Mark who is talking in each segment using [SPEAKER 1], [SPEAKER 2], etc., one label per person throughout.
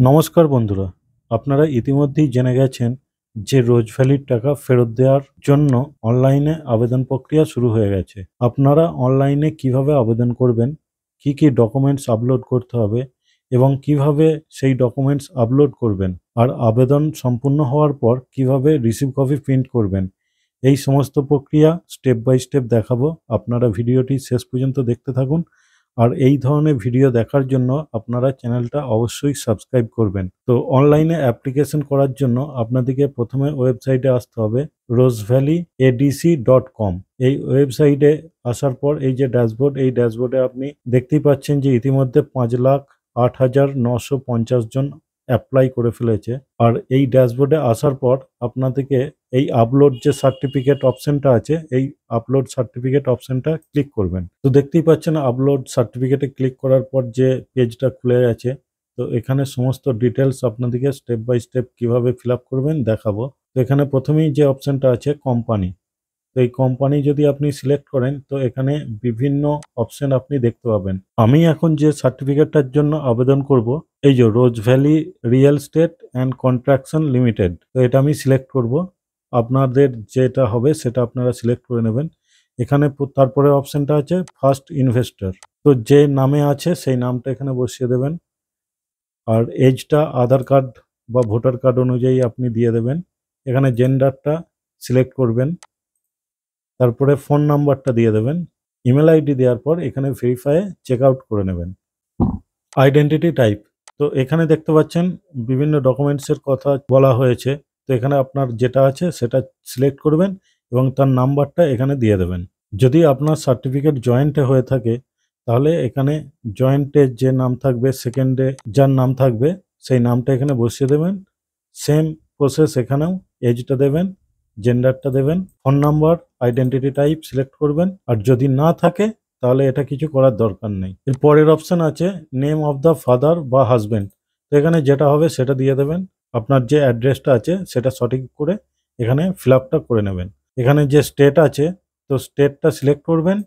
[SPEAKER 1] নমস্কার বন্ধুরা, আপনারা ইতিমধ্যেই জেনে গেছেন যে রোজভ্যালির টাকা ফেরত দেওয়ার জন্য অনলাইনে আবেদন প্রক্রিয়া শুরু হয়ে গেছে। আপনারা অনলাইনে কিভাবে আবেদন করবেন, কি কি ডকুমেন্টস আপলোড করতে হবে এবং কিভাবে সেই ডকুমেন্টস আপলোড করবেন, আর আবেদন সম্পূর্ণ হওয়ার পর কিভাবে রিসিভ কপি প্রিন্ট করবেন, এই সমস্ত প্রক্রিয়া স্টেপ বাই স্টেপ দেখাবো। আপনারা ভিডিওটি শেষ পর্যন্ত দেখতে থাকুন। আর এই ধরনের ভিডিও দেখার জন্য আপনারা চ্যানেলটা অবশ্যই সাবস্ক্রাইব করবেন। তো অনলাইনে অ্যাপ্লিকেশন করার জন্য আপনাদেরকে প্রথমে ওয়েবসাইটে আসতে হবে rosevalleyadc.com। এই ওয়েবসাইটে আসার পর এই যে ড্যাশবোর্ড, এই ড্যাশবোর্ডে আপনি দেখতেই পাচ্ছেন যে ইতিমধ্যে 5,08,950 জন অ্যাপ্লাই করে ফেলেছে। আর এই ড্যাশবোর্ডে আসার পর আপনাদেরকে এই আপলোড যে সার্টিফিকেট অপশনটা আছে, এই আপলোড সার্টিফিকেট অপশনটা ক্লিক করবেন। তো দেখতেই পাচ্ছেন আপলোড সার্টিফিকেটে ক্লিক করার পর যে পেজটা খুলে গেছে। তো এখানে সমস্ত ডিটেলস আপনাদেরকে স্টেপ বাই স্টেপ কিভাবে ফিল আপ করবেন দেখাবো। তো এখানে প্রথমেই যে অপশনটা আছে কোম্পানি, তো এই কোম্পানি যদি আপনি সিলেক্ট করেন তো এখানে বিভিন্ন অপশন আপনি দেখতে পাবেন। আমি এখন যে সার্টিফিকেটটার জন্য আবেদন করব, এই যে Rose Valley real estate and construction limited, তো এটা আমি সিলেক্ট করব। আপনাদের যেটা হবে সেটা আপনারা সিলেক্ট করে নেবেন। এখানে তারপরে অপশনটা আছে ফার্স্ট ইনভেস্টর, তো যে নামে আছে সেই নামটা এখানে বসিয়ে দেবেন। আর এজটা আধার কার্ড বা ভোটার কার্ড অনুযায়ী আপনি দিয়ে দেবেন। এখানে জেন্ডারটা সিলেক্ট করবেন, তারপরে ফোন নাম্বারটা দিয়ে দেবেন। ইমেল আইডি দেওয়ার পর এখানে ভেরিফাই চেক আউট করে নেবেন। আইডেন্টিটি টাইপ, তো এখানে দেখতে পাচ্ছেন বিভিন্ন ডকুমেন্টসের কথা বলা হয়েছে। তো এখানে আপনার যেটা আছে সেটা সিলেক্ট করবেন এবং তার নাম্বারটা এখানে দিয়ে দেবেন। যদি আপনার সার্টিফিকেট জয়েন্টে হয়ে থাকে তাহলে এখানে জয়েন্টে যে নাম থাকবে, সেকেন্ডে যার নাম থাকবে সেই নামটা এখানে বসিয়ে দেবেন। সেম প্রসেস এখানেও, এজটা দেবেন, জেন্ডারটা দেবেন, phone number, identity type select করবেন। আর যদি না থাকে তাহলে এটা কিছু করার দরকার নেই। এর পরের অপশন আছে নেম অফ দ্য ফাদার বা হাজবেন্ড, তো এখানে যেটা হবে সেটা দিয়ে দেবেন। আপনার যে অ্যাড্রেসটা আছে সেটা সঠিক করে এখানে ফিল আপটা করে নেবেন। এখানে যে স্টেট আছে তো স্টেটটা সিলেক্ট করবেন,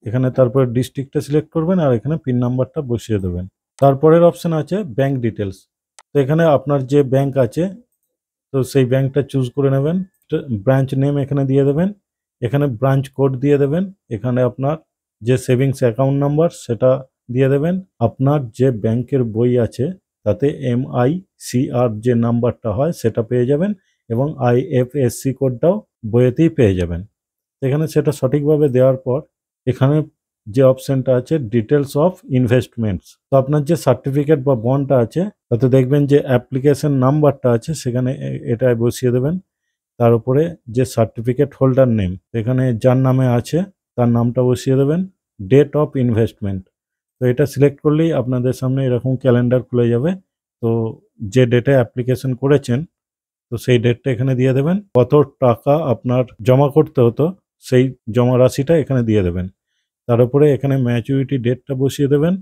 [SPEAKER 1] এখানে তারপরে ডিস্ট্রিক্টটা সিলেক্ট করবেন আর এখানে পিন নাম্বারটা বসিয়ে দেবেন। তারপরের অপশন আছে ব্যাংক ডিটেলস, তো এখানে আপনার যে ব্যাংক আছে তো সেই ব্যাংকটা চুজ করে নেবেন। ব্রাঞ্চ নেম এখানে দিয়ে দেবেন, এখানে ব্রাঞ্চ কোড দিয়ে দেবেন, এখানে আপনার যে সেভিংস অ্যাকাউন্ট নাম্বার সেটা দিয়ে দেবেন। আপনার যে ব্যাংকের বই আছে তাতে MICR যে নাম্বারটা হয় সেটা পেয়ে যাবেন এবং IFSC কোডটাও বইয়েতেই পেয়ে যাবেন। এখানে সেটা সঠিকভাবে দেওয়ার পর এখানে যে অপশনটা আছে ডিটেলস অফ ইনভেস্টমেন্টস, তো আপনার যে সার্টিফিকেট বা বন্ডটা আছে তাতে দেখবেন যে অ্যাপ্লিকেশন নাম্বারটা আছে সেখানে এটাই বসিয়ে দেবেন। তার উপরে যে সার্টিফিকেট হোল্ডার নেম, এখানে যার নামে আছে তার নামটা বসিয়ে দেবেন। ডেট অফ ইনভেস্টমেন্ট, তো এটা সিলেক্ট করলেই আপনাদের সামনে এরকম ক্যালেন্ডার খুলে যাবে। তো যে ডেটে অ্যাপ্লিকেশন করেছেন তো সেই ডেটটা এখানে দিয়ে দেবেন। কত টাকা আপনার জমা করতে হতো সেই জমা রাশিটা এখানে দিয়ে দেবেন। তার উপরে এখানে ম্যাচুরিটি ডেটটা বসিয়ে দেবেন।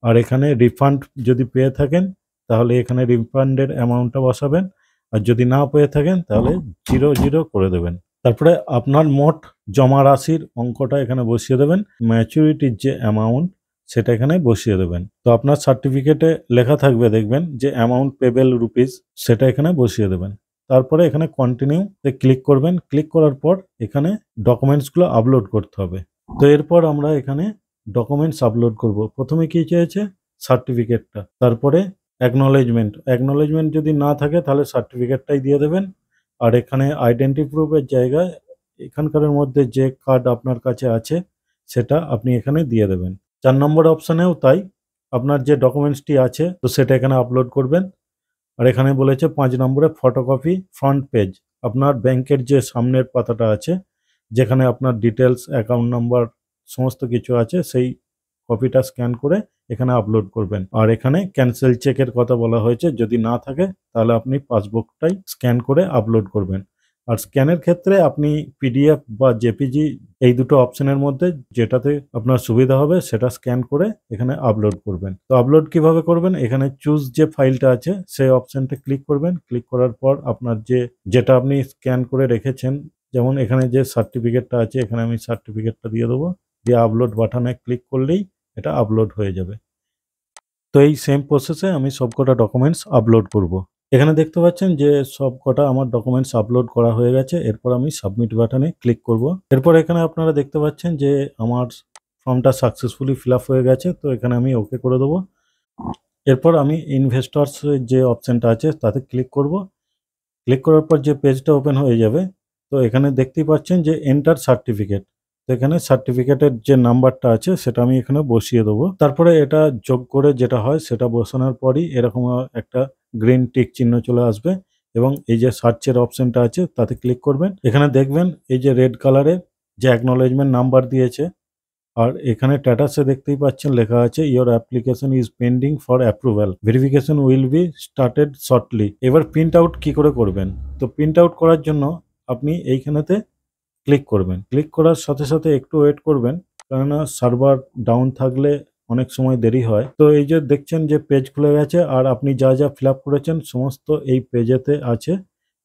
[SPEAKER 1] আর এখানে রিফান্ড যদি পেয়ে থাকেন তাহলে এখানে রিফান্ডের অ্যামাউন্টটা বসাবেন। আর যদি না পেয়ে থাকেন তাহলে 0 করে দেবেন। তারপরে আপনার মোট জমা রাশির অঙ্কটা এখানে বসিয়ে দেবেন। ম্যাচুরিটির যে অ্যামাউন্ট সেটা এখানে বসিয়ে দেবেন। তো আপনার সার্টিফিকেটে লেখা থাকবে দেখবেন যে অ্যামাউন্ট পেবেল রুপিস, সেটা এখানে বসিয়ে দেবেন। তারপরে এখানে কন্টিনিউতে ক্লিক করবেন। ক্লিক করার পর এখানে ডকুমেন্টসগুলো আপলোড করতে হবে। তো এরপর আমরা এখানে ডকুমেন্টস আপলোড করব। প্রথমে কি চেয়েছে সার্টিফিকেটটা, তারপরে অ্যাকনোলেজমেন্ট যদি না থাকে তাহলে সার্টিফিকেটটাই দিয়ে দেবেন। আর এখানে আইডেন্টি প্রুফের জায়গায় এখানকারের মধ্যে যে কার্ড আপনার কাছে আছে সেটা আপনি এখানে দিয়ে দেবেন। 4 নম্বর অপশানেও তাই, আপনার যে ডকুমেন্টসটি আছে তো সেটা এখানে আপলোড করবেন। আর এখানে বলেছে 5 নম্বরে ফটোকপি ফ্রন্ট পেজ, আপনার ব্যাংকের যে সামনের পাতাটা আছে যেখানে আপনার ডিটেলস অ্যাকাউন্ট নাম্বার সমস্ত কিছু আছে সেই কপিটা স্ক্যান করে এখানে আপলোড করবেন। আর এখানে ক্যান্সেল চেকের কথা বলা হয়েছে, যদি না থাকে তাহলে আপনি পাসবুকটাই স্ক্যান করে আপলোড করবেন। আর স্ক্যানের ক্ষেত্রে আপনি PDF বা JPG এই দুটো অপশনের মধ্যে যেটাতে আপনার সুবিধা হবে সেটা স্ক্যান করে এখানে আপলোড করবেন। তো আপলোড কিভাবে করবেন, এখানে চুজ যে ফাইলটা আছে সেই অপশনটা ক্লিক করবেন। ক্লিক করার পর আপনার যেটা আপনি স্ক্যান করে রেখেছেন, যেমন এখানে যে সার্টিফিকেটটা আছে এখানে আমি সার্টিফিকেটটা দিয়ে দেবো, দিয়ে আপলোড বাটনে ক্লিক করলেই এটা আপলোড হয়ে যাবে। তো এই সেম প্রসেসে আমি সবকটা ডকুমেন্টস আপলোড করব। এখানে দেখতে পাচ্ছেন যে সবকটা আমার ডকুমেন্টস আপলোড করা হয়ে গেছে। এরপর আমি সাবমিট বাটনে ক্লিক করব। এরপর এখানে আপনারা দেখতে পাচ্ছেন যে আমার ফর্মটা সাকসেসফুলি ফিল আপ হয়ে গেছে। তো এখানে আমি ওকে করে দেবো। এরপর আমি ইনভেস্টর্স যে অপশনটা আছে তাতে ক্লিক করব। ক্লিক করার পর যে পেজটা ওপেন হয়ে যাবে, তো এখানে দেখতেই পাচ্ছেন যে এন্টার সার্টিফিকেট। তো এখানে সার্টিফিকেটের যে নাম্বারটা আছে সেটা আমি এখানে বসিয়ে দেবো। তারপরে এটা যোগ করে যেটা হয় সেটা বসানোর পরই এরকম একটা গ্রিন টিক চিহ্ন চলে আসবে এবং এই যে সার্চের অপশনটা আছে তাতে ক্লিক করবেন। এখানে দেখবেন এই যে রেড কালারে যে অ্যাকনলেজমেন্ট নাম্বার দিয়েছে, আর এখানে স্ট্যাটাসে দেখতেই পাচ্ছেন লেখা আছে your application is pending for approval, verification will be started shortly. এবার প্রিন্ট আউট কি করে করবেন? তো প্রিন্ট আউট করার জন্য আপনি এইখানেতে ক্লিক করবেন। ক্লিক করার সাথে সাথে একটু ওয়েট করবেন, কেননা সার্ভার ডাউন থাকলে অনেক সময় দেরি হয়। তো এই যে দেখছেন যে পেজ খুলে গেছে আর আপনি যা যা ফিল আপ করেছেন সমস্ত এই পেজেতে আছে।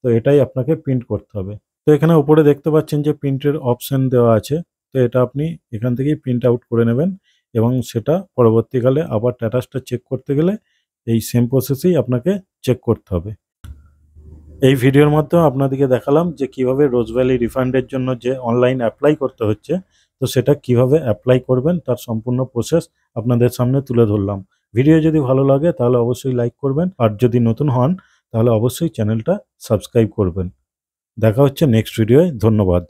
[SPEAKER 1] তো এটাই আপনাকে প্রিন্ট করতে হবে। তো এখানে উপরে দেখতে পাচ্ছেন যে প্রিন্টের অপশন দেওয়া আছে। তো এটা আপনি এখান থেকেই প্রিন্ট আউট করে নেবেন এবং সেটা পরবর্তীকালে আবার স্ট্যাটাসটা চেক করতে গেলে এই সেম প্রসেসেই আপনাকে চেক করতে হবে। এই ভিডিওর মাধ্যমে আপনাদেরকে দেখালাম যে কিভাবে রোজ ভ্যালি রিফান্ডের জন্য যে অনলাইন অ্যাপ্লাই করতে হচ্ছে, তো সেটা কিভাবে অ্যাপ্লাই করবেন তার সম্পূর্ণ প্রসেস আপনাদের সামনে তুলে ধরলাম। ভিডিও যদি ভালো লাগে তাহলে অবশ্যই লাইক করবেন, আর যদি নতুন হন তাহলে অবশ্যই চ্যানেলটা সাবস্ক্রাইব করবেন। দেখা হচ্ছে নেক্সট ভিডিওয়। ধন্যবাদ।